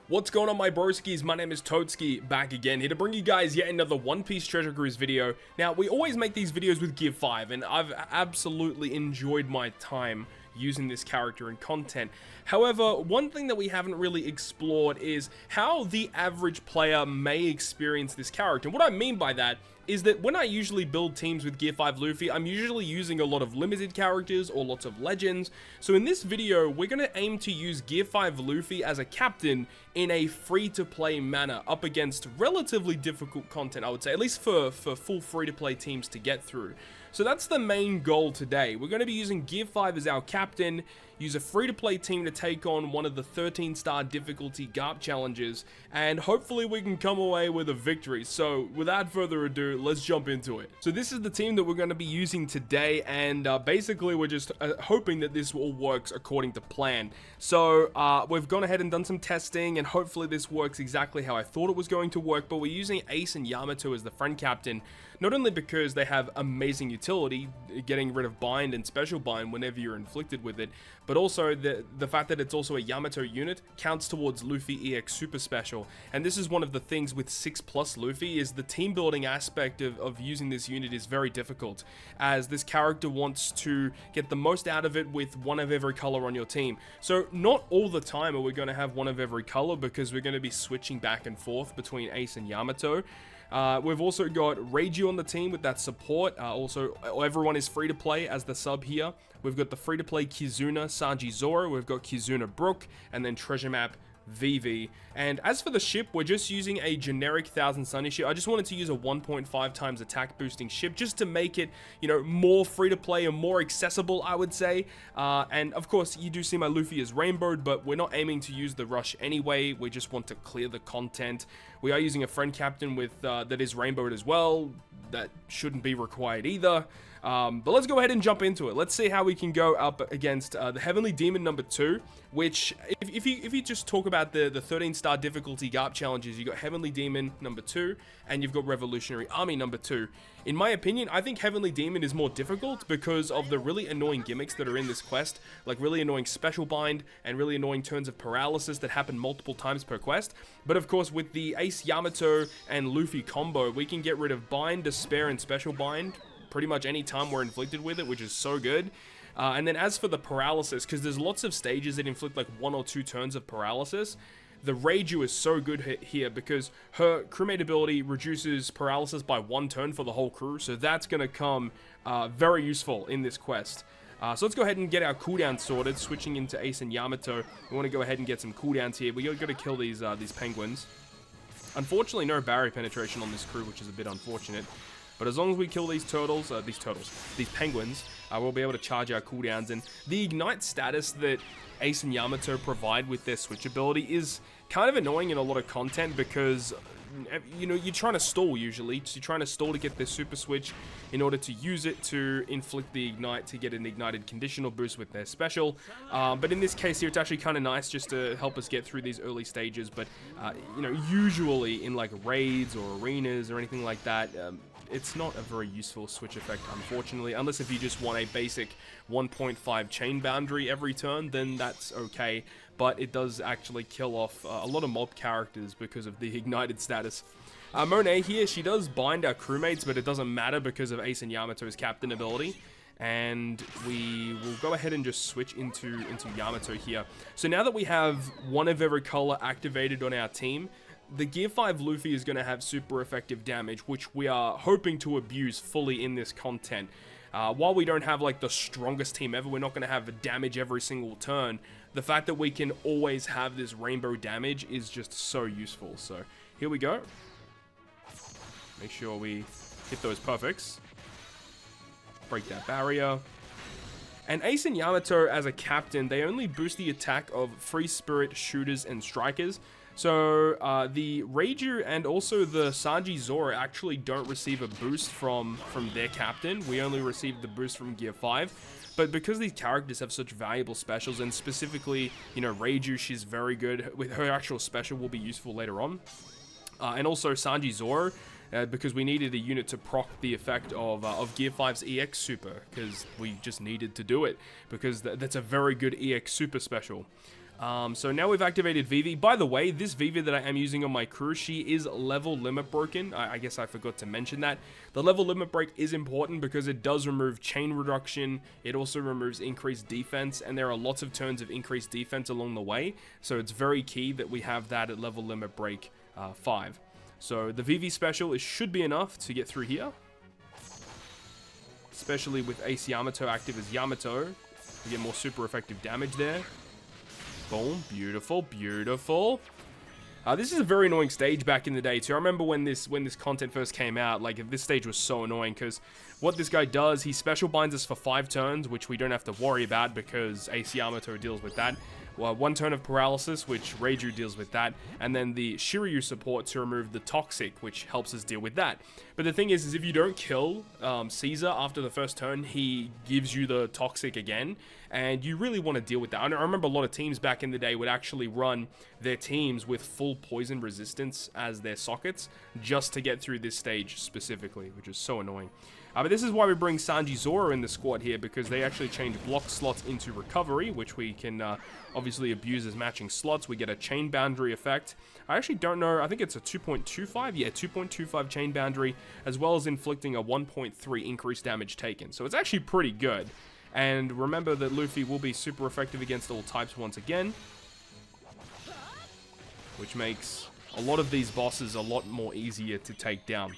What's going on, my broskiis? My name is Toadskii, back again, here to bring you guys yet another One Piece Treasure Cruise video. Now, we always make these videos with Gear 5, and I've absolutely enjoyed my time using this character in content. However, one thing that we haven't really explored is how the average player may experience this character. And what I mean by that is that when I usually build teams with Gear 5 Luffy, I'm usually using a lot of limited characters or lots of legends. So in this video, we're going to aim to use Gear 5 Luffy as a captain in a free-to-play manner up against relatively difficult content, I would say, at least for full free-to-play teams to get through. So that's the main goal today. We're going to be using Gear 5 as our captain, use a free-to-play team to take on one of the 13-star difficulty GARP challenges, and hopefully we can come away with a victory. So without further ado, let's jump into it. So this is the team that we're going to be using today, and basically we're just hoping that this all works according to plan. So we've gone ahead and done some testing, and hopefully this works exactly how I thought it was going to work, but we're using Ace and Yamato as the friend captain, not only because they have amazing utility, getting rid of bind and special bind whenever you're inflicted with it, but also the fact that it's also a Yamato unit counts towards Luffy EX Super Special. And this is one of the things with 6+ Luffy, is the team building aspect of using this unit is very difficult, as this character wants to get the most out of it with one of every color on your team. So not all the time are we going to have one of every color, because we're going to be switching back and forth between Ace and Yamato. We've also got Reiju on the team with that support. Also, everyone is free to play as the sub here. We've got the free to play Kizuna, Sanji Zoro. We've got Kizuna Brook, and then treasure map VV. And as for the ship, we're just using a generic 1000 Sunny ship. I just wanted to use a 1.5 times attack boosting ship just to make it, you know, more free to play and more accessible, I would say. And of course, you do see my Luffy is rainbowed, but we're not aiming to use the rush anyway. We just want to clear the content. We are using a friend captain with that is rainbowed as well. That shouldn't be required either. But let's go ahead and jump into it. Let's see how we can go up against the Heavenly Demon number 2, which if you just talk about the 13-star difficulty GARP challenges, you got Heavenly Demon number 2 and you've got Revolutionary Army number 2. In my opinion, I think Heavenly Demon is more difficult because of the really annoying gimmicks that are in this quest, like really annoying special bind and really annoying turns of paralysis that happen multiple times per quest. But of course, with the Ace Yamato and Luffy combo, we can get rid of bind, despair, and special bind pretty much any time we're inflicted with it, which is so good. And then as for the paralysis, because there's lots of stages that inflict like 1 or 2 turns of paralysis, the Reiju is so good here because her crewmate ability reduces paralysis by 1 turn for the whole crew, so that's going to come very useful in this quest. So let's go ahead and get our cooldown sorted, switching into Ace and Yamato. We want to go ahead and get some cooldowns here. We got to kill these penguins. Unfortunately, no barrier penetration on this crew, which is a bit unfortunate. But as long as we kill these penguins, we'll be able to charge our cooldowns. And the ignite status that Ace and Yamato provide with their switch ability is kind of annoying in a lot of content because, you know, you're trying to stall usually. So you're trying to stall to get their super switch in order to use it to inflict the ignite to get an ignited conditional boost with their special. But in this case here, it's actually kind of nice just to help us get through these early stages. But, you know, usually in like raids or arenas or anything like that, it's not a very useful switch effect, unfortunately, unless if you just want a basic 1.5 chain boundary every turn, then that's okay, but it does actually kill off a lot of mob characters because of the ignited status. Monet here, she does bind our crewmates, but it doesn't matter because of Ace and Yamato's captain ability. And we will go ahead and just switch into Yamato here. So now that we have one of every color activated on our team, the Gear 5 Luffy is going to have super effective damage, which we are hoping to abuse fully in this content. While we don't have like the strongest team ever, we're not going to have damage every single turn. The fact that we can always have this rainbow damage is just so useful. So here we go. Make sure we hit those perfects. Break that barrier. And Ace and Yamato as a captain, they only boost the attack of free spirit shooters and strikers. So the Reiju and also the Sanji Zoro actually don't receive a boost from their captain. We only receive the boost from Gear 5. But because these characters have such valuable specials, and specifically, you know, Reiju, she's very good. With her actual special will be useful later on. And also Sanji Zoro, because we needed a unit to proc the effect of Gear 5's EX Super, because we just needed to do it, because that's a very good EX Super special. So now we've activated Vivi. By the way, this Vivi that I am using on my crew, she is level limit broken. I guess I forgot to mention that. The level limit break is important because it does remove chain reduction. It also removes increased defense, and there are lots of turns of increased defense along the way. So it's very key that we have that at level limit break 5. So the Vivi special should be enough to get through here. Especially with Ace Yamato active as Yamato. We get more super effective damage there. Boom. Beautiful. Beautiful. This is a very annoying stage back in the day too. I remember when this content first came out, like this stage was so annoying because what this guy does, he special binds us for 5 turns, which we don't have to worry about because Ace Yamato deals with that. Well, 1 turn of paralysis, which Reiju deals with that, and then the Shiryu support to remove the Toxic, which helps us deal with that. But the thing is if you don't kill Caesar after the first turn, he gives you the Toxic again, and you really want to deal with that. I remember a lot of teams back in the day would actually run their teams with full poison resistance as their sockets, just to get through this stage specifically, which is so annoying. But this is why we bring Sanji Zoro in the squad here, because they actually change block slots into recovery, which we can obviously abuse as matching slots. We get a chain boundary effect. I actually don't know, I think it's a 2.25, yeah, 2.25 chain boundary, as well as inflicting a 1.3 increased damage taken. So it's actually pretty good. And remember that Luffy will be super effective against all types once again, which makes a lot of these bosses a lot more easier to take down.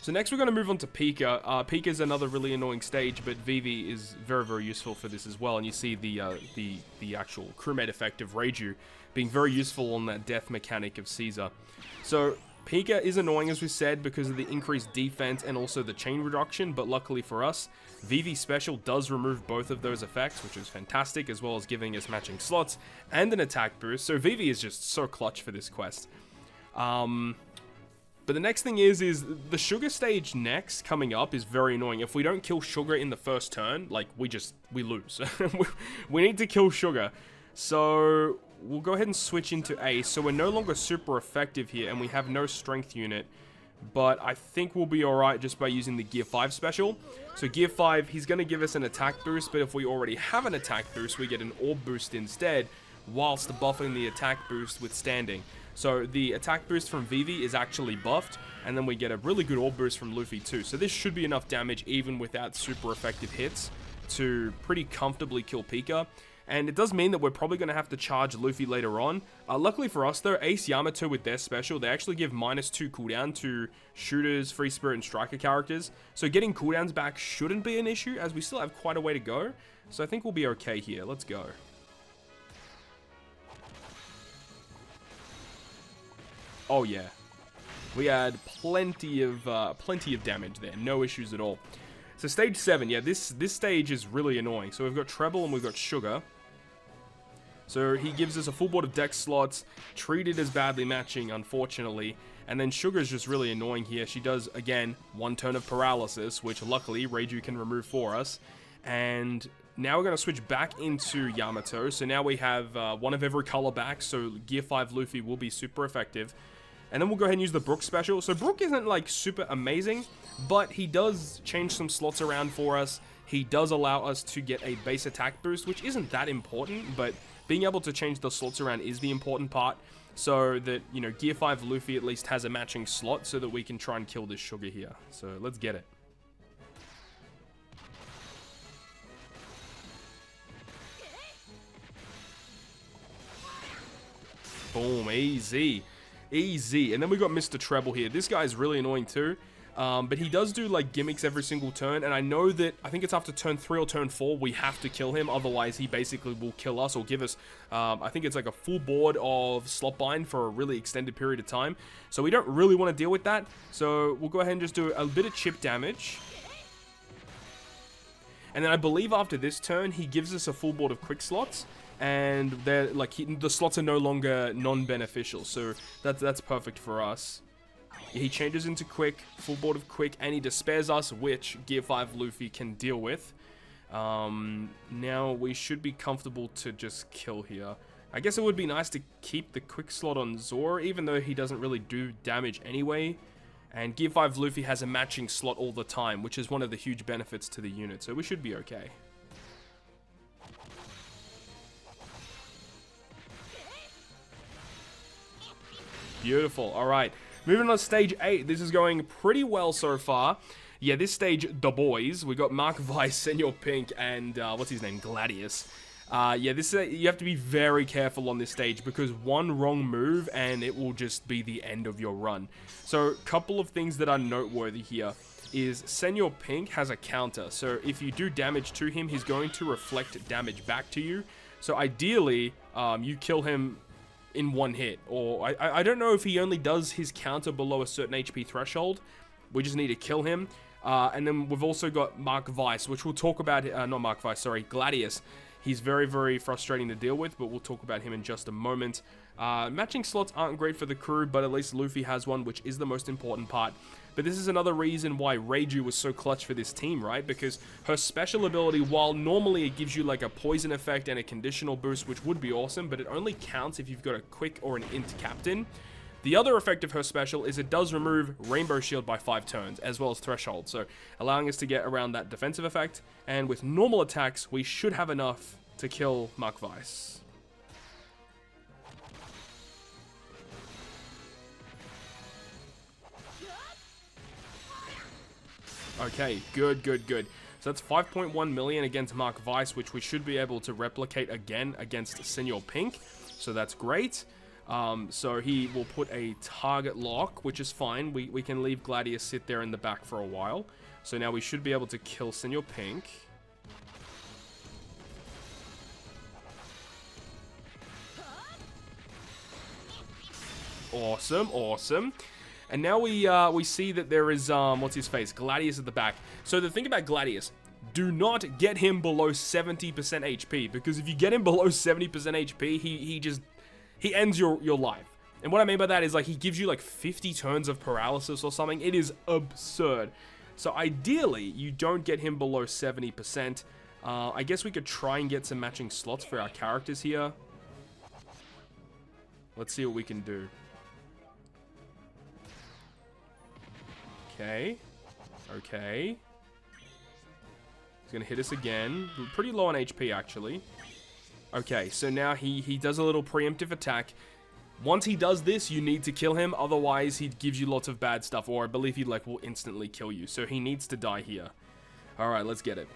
So next we're going to move on to Pika. Pika is another really annoying stage, but Vivi is very, very useful for this as well. And you see the actual crewmate effect of Reiju being very useful on that death mechanic of Caesar. So Pika is annoying, as we said, because of the increased defense and also the chain reduction, but luckily for us, Vivi special does remove both of those effects, which is fantastic, as well as giving us matching slots and an attack boost. So Vivi is just so clutch for this quest. But the next thing is the Sugar stage next coming up is very annoying. If we don't kill Sugar in the first turn, like we lose. We need to kill Sugar. So we'll go ahead and switch into Ace. So we're no longer super effective here, and we have no strength unit. But I think we'll be alright just by using the Gear 5 special. So Gear 5, he's going to give us an attack boost, but if we already have an attack boost, we get an orb boost instead, whilst buffing the attack boost with standing. So the attack boost from Vivi is actually buffed, and then we get a really good orb boost from Luffy too. So this should be enough damage even without super effective hits to pretty comfortably kill Pika. And it does mean that we're probably going to have to charge Luffy later on. Luckily for us though, Ace Yamato with their special, they actually give -2 cooldown to shooters, free spirit, and striker characters. So getting cooldowns back shouldn't be an issue, as we still have quite a way to go. So I think we'll be okay here. Let's go. Oh yeah, we had plenty of damage there, no issues at all. So stage 7, yeah, this stage is really annoying. So we've got Treble and we've got Sugar. So he gives us a full board of deck slots, treated as badly matching, unfortunately. And then Sugar's just really annoying here. She does, again, 1 turn of paralysis, which luckily Reiju can remove for us. And now we're going to switch back into Yamato. So now we have 1 of every color back, so Gear 5 Luffy will be super effective. And then we'll go ahead and use the Brook special. So Brook isn't like super amazing, but he does change some slots around for us. He does allow us to get a base attack boost, which isn't that important, but being able to change the slots around is the important part. So that, you know, Gear 5 Luffy at least has a matching slot so that we can try and kill this Sugar here. So let's get it. Boom, easy. Easy. And then we got Mr. Treble here. This guy is really annoying too. But he does do like gimmicks every single turn. And I know that, I think it's after turn 3 or turn 4, we have to kill him. Otherwise, he basically will kill us or give us, I think it's like a full board of slot bind for a really extended period of time. So we don't really want to deal with that. So we'll go ahead and just do a bit of chip damage. And then I believe after this turn, he gives us a full board of quick slots. And they're like the slots are no longer non-beneficial, so that's perfect for us. He changes into quick, full board of quick, and he despairs us, which Gear 5 Luffy can deal with. Now we should be comfortable to just kill here. I guess it would be nice to keep the quick slot on Zoro, even though he doesn't really do damage anyway. And Gear 5 Luffy has a matching slot all the time, which is one of the huge benefits to the unit, so we should be okay. Beautiful. All right. Moving on to stage 8. This is going pretty well so far. Yeah, this stage, the boys. We got Mark Weiss, Senor Pink, and what's his name? Gladius. Yeah, this you have to be very careful on this stage because one wrong move and it will just be the end of your run. So, a couple of things that are noteworthy here is Senor Pink has a counter. So, if you do damage to him, he's going to reflect damage back to you. So, ideally, you kill him in one hit. Or, I don't know if he only does his counter below a certain HP threshold. We just need to kill him. And then we've also got Mark Weiss, which we'll talk about, not Mark Weiss, sorry, Gladius. He's very, very frustrating to deal with, but we'll talk about him in just a moment. Matching slots aren't great for the crew, but at least Luffy has one, which is the most important part. But this is another reason why Reiju was so clutch for this team, right? Because her special ability, while normally it gives you like a poison effect and a conditional boost, which would be awesome, but it only counts if you've got a quick or an int captain. The other effect of her special is it does remove Rainbow Shield by 5 turns, as well as Threshold, so allowing us to get around that defensive effect, and with normal attacks, we should have enough to kill Mark Weiss. Okay, good, good, good. So that's 5.1 million against Mark Weiss, which we should be able to replicate again against Senor Pink, so that's great. So he will put a target lock, which is fine. We can leave Gladius sit there in the back for a while. So now we should be able to kill Senor Pink. Awesome, awesome. And now we see that there is, what's his face? Gladius at the back. So the thing about Gladius, do not get him below 70% HP. Because if you get him below 70% HP, he ends your life. And what I mean by that is like he gives you like 50 turns of paralysis or something. It is absurd. So ideally, you don't get him below 70%. I guess we could try and get some matching slots for our characters here. Let's see what we can do. Okay. Okay. He's going to hit us again. We're pretty low on HP, actually. Okay, so now he does a little preemptive attack. Once he does this, you need to kill him. Otherwise, he gives you lots of bad stuff. Or I believe he like will instantly kill you. So he needs to die here. Alright, let's get it.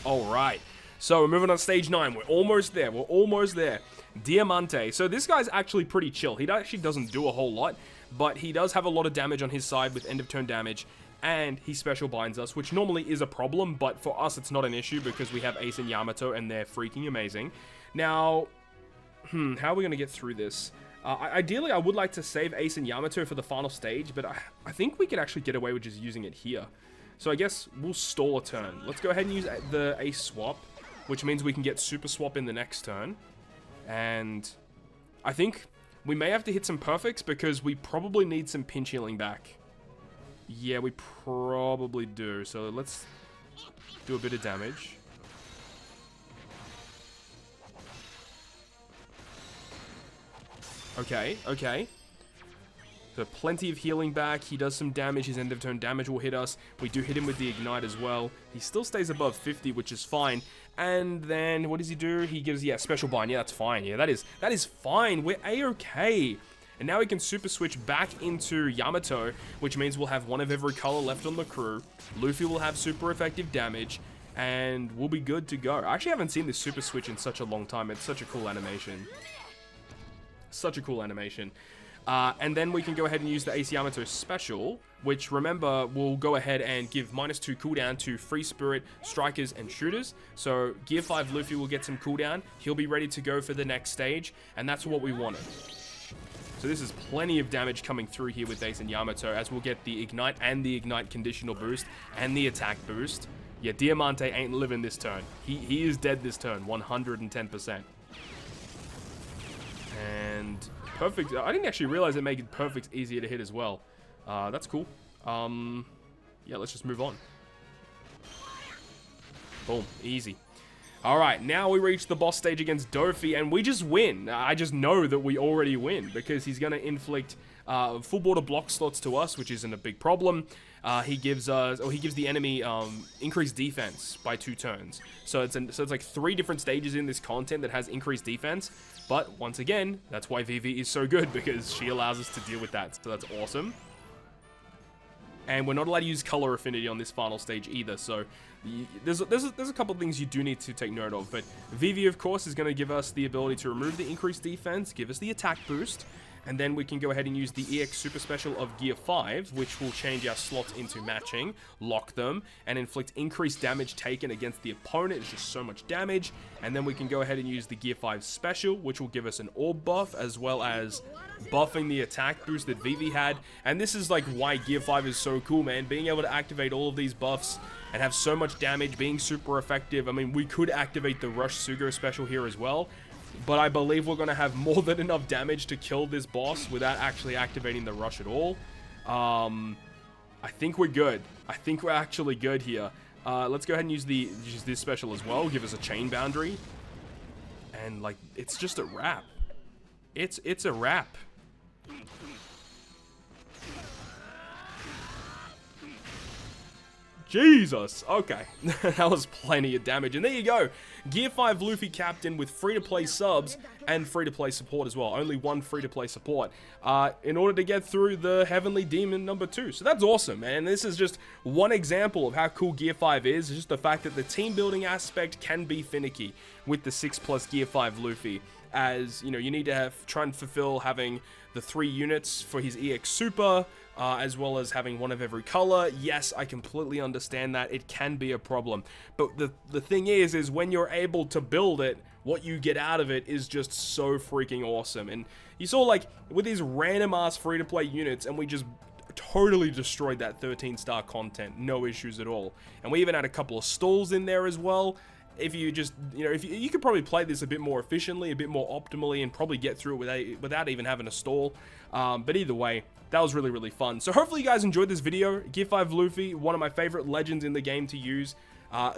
Alright. So we're moving on to stage 9. We're almost there. We're almost there. Diamante. So this guy's actually pretty chill. He actually doesn't do a whole lot. But he does have a lot of damage on his side with end of turn damage. And he special binds us, which normally is a problem. But for us, it's not an issue because we have Ace and Yamato and they're freaking amazing. Now, how are we going to get through this? Ideally, I would like to save Ace and Yamato for the final stage. But I think we could actually get away with just using it here. So I guess we'll stall a turn. Let's go ahead and use the Ace swap, which means we can get Super Swap in the next turn. And I think we may have to hit some perfects because we probably need some pinch healing back. Yeah, we probably do. So let's do a bit of damage. Okay, okay. So plenty of healing back. He does some damage. His end of turn damage will hit us. We do hit him with the ignite as well. He still stays above 50, which is fine. And then what does he do? He gives, yeah, special bind. Yeah, that's fine. Yeah, that is fine. We're a-okay. And now we can super switch back into Yamato, which means we'll have one of every color left on the crew. Luffy will have super effective damage, and we'll be good to go. I actually haven't seen this super switch in such a long time. It's such a cool animation. Such a cool animation. And then we can go ahead and use the Ace Yamato special, which, remember, will go ahead and give -2 cooldown to Free Spirit, Strikers, and Shooters. So, Gear 5 Luffy will get some cooldown. He'll be ready to go for the next stage, and that's what we wanted. So this is plenty of damage coming through here with Ace and Yamato, as we'll get the Ignite and the Ignite conditional boost, and the attack boost. Yeah, Diamante ain't living this turn. He is dead this turn, 110%. And perfect. I didn't actually realize it made perfect easier to hit as well. That's cool. Yeah, let's just move on. Boom, easy. Alright, now we reach the boss stage against Dofi, and we just win. I just know that we already win, because he's going to inflict full border block slots to us, which isn't a big problem. he gives the enemy increased defense by 2 turns. So it's like 3 different stages in this content that has increased defense. But once again, that's why Vivi is so good, because she allows us to deal with that. So that's awesome. And we're not allowed to use color affinity on this final stage either. So there's a couple of things you do need to take note of. But Vivi, of course, is going to give us the ability to remove the increased defense, give us the attack boost. And then we can go ahead and use the EX Super Special of Gear 5, which will change our slots into matching, lock them, and inflict increased damage taken against the opponent. It's just so much damage. And then we can go ahead and use the Gear 5 Special, which will give us an orb buff, as well as buffing the attack boost that Vivi had. And this is like why Gear 5 is so cool, man. Being able to activate all of these buffs and have so much damage, being super effective. I mean, we could activate the Rush Sugo Special here as well, but I believe we're going to have more than enough damage to kill this boss without actually activating the rush at all. I think we're good. I think we're actually good here. Let's go ahead and use this special as well. Give us a chain boundary. And, like, it's just a wrap. It's a wrap. Jesus, okay. That was plenty of damage. And there you go. Gear 5 Luffy Captain with free-to-play subs and free-to-play support as well. Only one free-to-play support in order to get through the Heavenly Demon number 2. So that's awesome, man. This is just one example of how cool Gear 5 is. It's just the fact that the team building aspect can be finicky with the 6+ Gear 5 Luffy. As, you know, you need to try and fulfill having the 3 units for his EX Super, as well as having one of every color. Yes, I completely understand that. It can be a problem. But the thing is when you're able to build it, what you get out of it is just so freaking awesome. And you saw, like, with these random-ass free-to-play units, and we just totally destroyed that 13-star content. No issues at all. And we even had a couple of stalls in there as well. If you just, you know, if you could probably play this a bit more efficiently, a bit more optimally, and probably get through it without even having a stall. But either way, that was really, really fun. So hopefully you guys enjoyed this video. Gear 5 Luffy, one of my favorite legends in the game to use.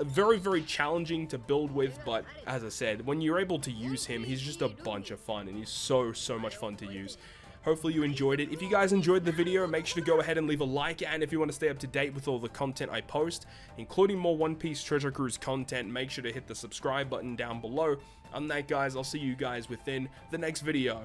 Very, very challenging to build with, but as I said, when you're able to use him, he's just a bunch of fun, and he's so much fun to use. Hopefully you enjoyed it. If you guys enjoyed the video, make sure to go ahead and leave a like, and if you want to stay up to date with all the content I post, including more One Piece Treasure Cruise content, make sure to hit the subscribe button down below. On that, guys, I'll see you guys within the next video.